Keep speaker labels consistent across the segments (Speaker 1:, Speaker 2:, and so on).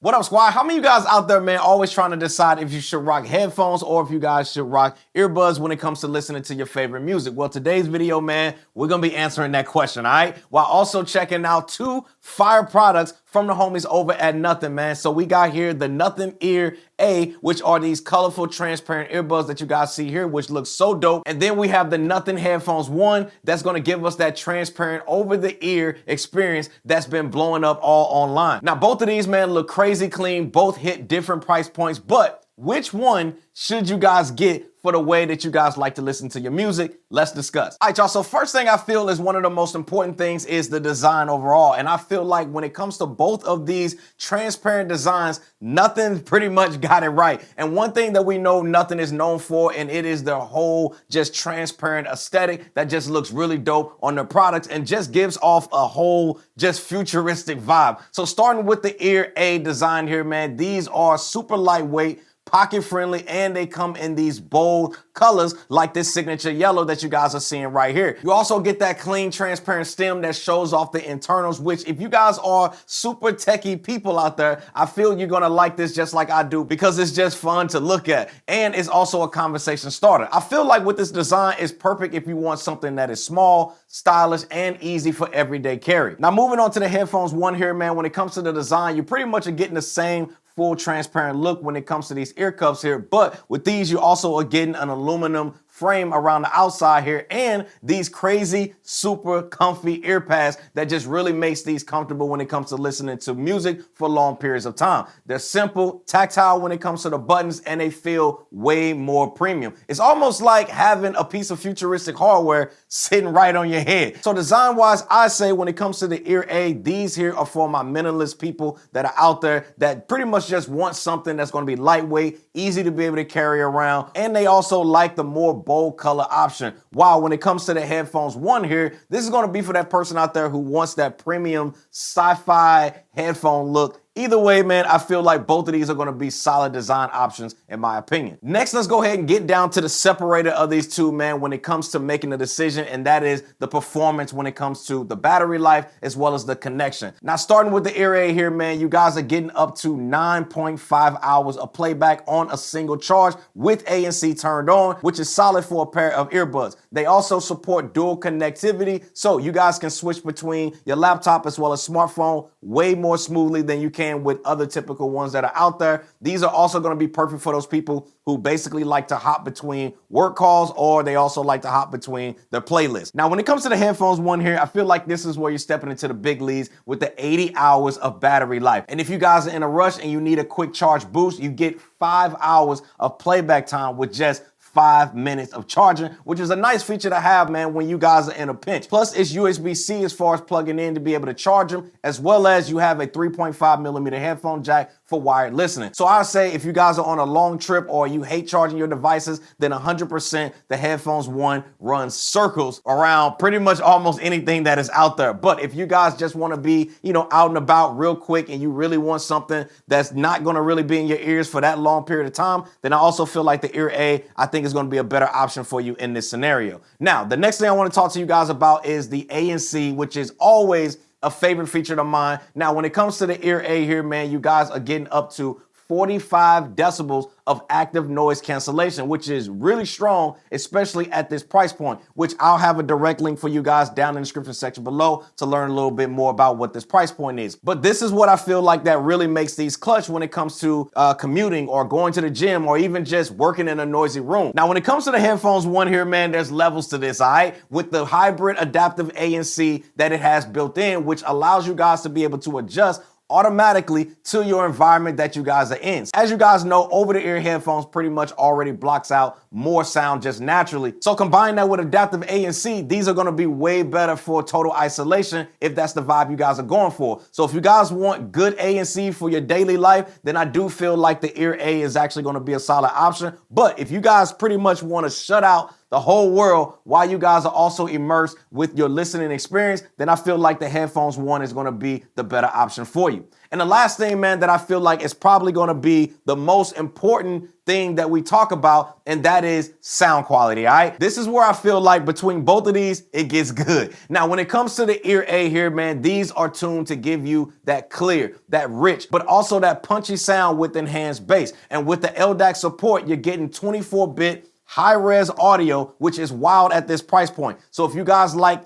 Speaker 1: What up, squad? How many of you guys out there, man, always trying to decide if you should rock headphones or if you guys should rock earbuds when it comes to listening to your favorite music? Well, today's video, man, we're going to be answering that question, all right? While also checking out two fire products from the homies over at Nothing, man. So we got here the Nothing Ear A, which are these colorful, transparent earbuds that you guys see here, which looks so dope. And then we have the Nothing Headphones 1 that's going to give us that transparent over-the-ear experience that's been blowing up all online. Now, both of these, man, look crazy clean. Both hit different price points, but which one should you guys get for the way that you guys like to listen to your music? Let's discuss. All right, y'all. So first thing I feel is one of the most important things is the design overall. And I feel like when it comes to both of these transparent designs, Nothing pretty much got it right. And one thing that we know Nothing is known for, and it is their whole just transparent aesthetic that just looks really dope on their products and just gives off a whole just futuristic vibe. So starting with the Ear A design here, man, these are super lightweight, pocket friendly, and they come in these bold colors like this signature yellow that you guys are seeing right here. You also get that clean, transparent stem that shows off the internals, which if you guys are super techie people out there, I feel you're gonna like this just like I do because it's just fun to look at. And it's also a conversation starter. I feel like with this design is perfect if you want something that is small, stylish, and easy for everyday carry. Now moving on to the Headphones 1 here, man, when it comes to the design, you pretty much are getting the same full transparent look when it comes to these ear cuffs here, but with these you also are getting an aluminum frame around the outside here and these crazy super comfy ear pads that just really makes these comfortable when it comes to listening to music for long periods of time. They're simple, tactile when it comes to the buttons, and they feel way more premium. It's almost like having a piece of futuristic hardware sitting right on your head. So design wise, I say when it comes to the Ear A, these here are for my minimalist people that are out there that pretty much just want something that's going to be lightweight, easy to be able to carry around, and they also like the more bold color option. While when it comes to the Headphones 1 here, this is going to be for that person out there who wants that premium sci-fi headphone look. Either way, man, I feel like both of these are going to be solid design options in my opinion. Next, let's go ahead and get down to the separator of these two, man, when it comes to making a decision, and that is the performance when it comes to the battery life as well as the connection. Now, starting with the Ear A here, man, you guys are getting up to 9.5 hours of playback on a single charge with ANC turned on, which is solid for a pair of earbuds. They also support dual connectivity, so you guys can switch between your laptop as well as smartphone way more smoothly than you can with other typical ones that are out there. These are also going to be perfect for those people who basically like to hop between work calls, or they also like to hop between their playlists. Now, when it comes to the Headphones 1 here, I feel like this is where you're stepping into the big leagues with the 80 hours of battery life. And if you guys are in a rush and you need a quick charge boost, you get 5 hours of playback time with just 5 minutes of charging, which is a nice feature to have, man, when you guys are in a pinch. Plus, it's USB-C as far as plugging in to be able to charge them, as well as you have a 3.5 millimeter headphone jack for wired listening. So I say if you guys are on a long trip or you hate charging your devices, then 100% the Headphones 1 runs circles around pretty much almost anything that is out there. But if you guys just want to be, out and about real quick and you really want something that's not going to really be in your ears for that long period of time, then I also feel like the Ear A, I think is going to be a better option for you in this scenario. Now, the next thing I want to talk to you guys about is the ANC, which is always a favorite feature of mine. Now, when it comes to the Ear A here, man, you guys are getting up to 45 decibels of active noise cancellation, which is really strong, especially at this price point, which I'll have a direct link for you guys down in the description section below to learn a little bit more about what this price point is. But this is what I feel like that really makes these clutch when it comes to commuting or going to the gym or even just working in a noisy room. Now, when it comes to the Headphones 1 here, man, there's levels to this, all right? With the hybrid adaptive ANC that it has built in, which allows you guys to be able to adjust automatically to your environment that you guys are in. As you guys know, over-the-ear headphones pretty much already blocks out more sound just naturally. So combine that with adaptive ANC, these are going to be way better for total isolation if that's the vibe you guys are going for. So if you guys want good ANC for your daily life, then I do feel like the Ear A is actually going to be a solid option. But if you guys pretty much want to shut out the whole world while you guys are also immersed with your listening experience, then I feel like the Headphones 1 is going to be the better option for you. And the last thing, man, that I feel like is probably going to be the most important thing that we talk about, and that is sound quality, all right? This is where I feel like between both of these, it gets good. Now, when it comes to the ear A here, man, these are tuned to give you that clear, that rich, but also that punchy sound with enhanced bass. And with the LDAC support, you're getting 24-bit high-res audio, which is wild at this price point. So if you guys like,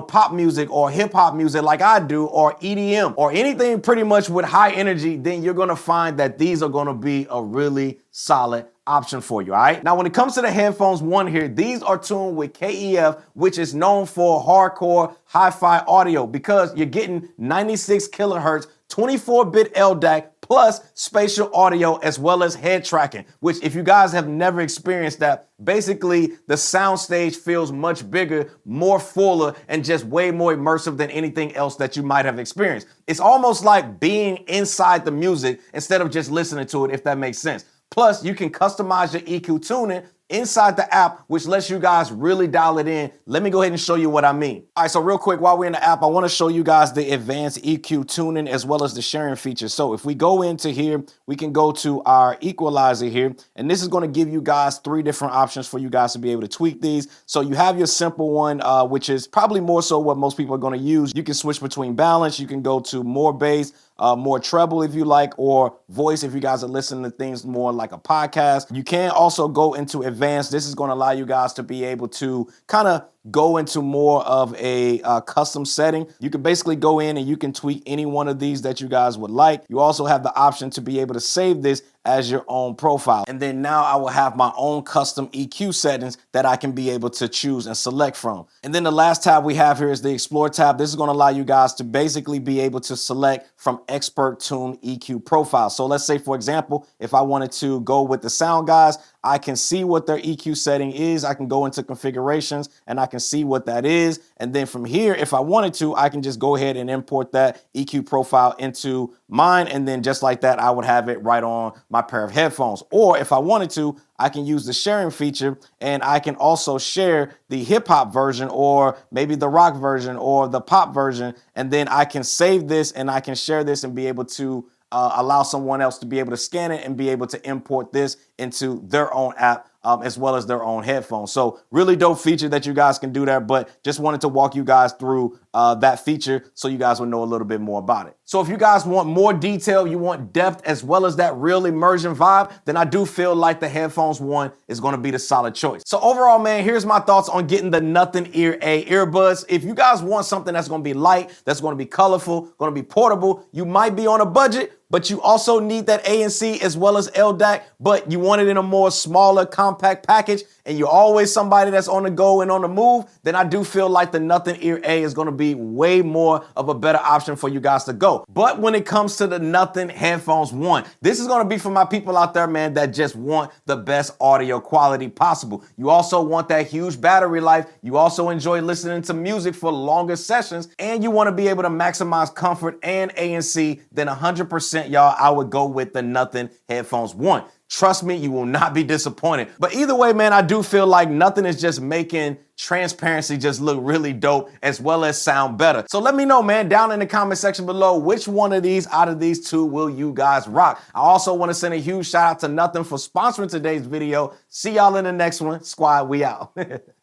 Speaker 1: pop music or hip-hop music like I do, or EDM, or anything pretty much with high energy, then you're gonna find that these are gonna be a really solid option for you, all right? Now, when it comes to the Headphones 1 here, these are tuned with KEF, which is known for hardcore hi-fi audio, because you're getting 96 kilohertz, 24-bit LDAC, plus spatial audio, as well as head tracking, which if you guys have never experienced that, basically the soundstage feels much bigger, more fuller, and just way more immersive than anything else that you might have experienced. It's almost like being inside the music instead of just listening to it, if that makes sense. Plus, you can customize your EQ tuning inside the app, which lets you guys really dial it in. Let me go ahead and show you what I mean. All right, so real quick, while we're in the app, I want to show you guys the advanced EQ tuning as well as the sharing feature. So if we go into here, we can go to our equalizer here, and this is going to give you guys 3 different options for you guys to be able to tweak these. So you have your simple one, which is probably more so what most people are going to use. You can switch between balance. You can go to more bass, more treble if you like, or voice if you guys are listening to things more like a podcast. You can also go into advanced. This is going to allow you guys to be able to kind of go into more of a custom setting. You can basically go in and you can tweak any one of these that you guys would like. You also have the option to be able to save this as your own profile. And then now I will have my own custom EQ settings that I can be able to choose and select from. And then the last tab we have here is the Explore tab. This is going to allow you guys to basically be able to select from expert tune EQ profiles. So let's say, for example, if I wanted to go with the sound guys, I can see what their EQ setting is. I can go into configurations and I can see what that is. And then from here, if I wanted to, I can just go ahead and import that EQ profile into mine. And then just like that, I would have it right on my pair of headphones. Or if I wanted to, I can use the sharing feature and I can also share the hip hop version or maybe the rock version or the pop version. And then I can save this and I can share this and be able to allow someone else to be able to scan it and be able to import this into their own app as well as their own headphones. So really dope feature that you guys can do there, but just wanted to walk you guys through that feature so you guys will know a little bit more about it. So if you guys want more detail, you want depth as well as that real immersion vibe, then I do feel like the Headphones 1 is going to be the solid choice. So overall, man, here's my thoughts on getting the Nothing Ear A earbuds. If you guys want something that's going to be light, that's going to be colorful, going to be portable, you might be on a budget, but you also need that ANC as well as LDAC, but you want it in a more smaller, compact package, and you're always somebody that's on the go and on the move, then I do feel like the Nothing Ear A is going to be way more of a better option for you guys to go. But when it comes to the Nothing Headphones 1, this is going to be for my people out there, man, that just want the best audio quality possible. You also want that huge battery life. You also enjoy listening to music for longer sessions, and you want to be able to maximize comfort and ANC, then 100%, y'all, I would go with the Nothing Headphones 1. Trust me, you will not be disappointed. But either way, man, I do feel like Nothing is just making transparency just look really dope as well as sound better. So let me know, man, down in the comment section below, which one of these out of these two will you guys rock? I also want to send a huge shout out to Nothing for sponsoring today's video. See y'all in the next one. Squad, we out.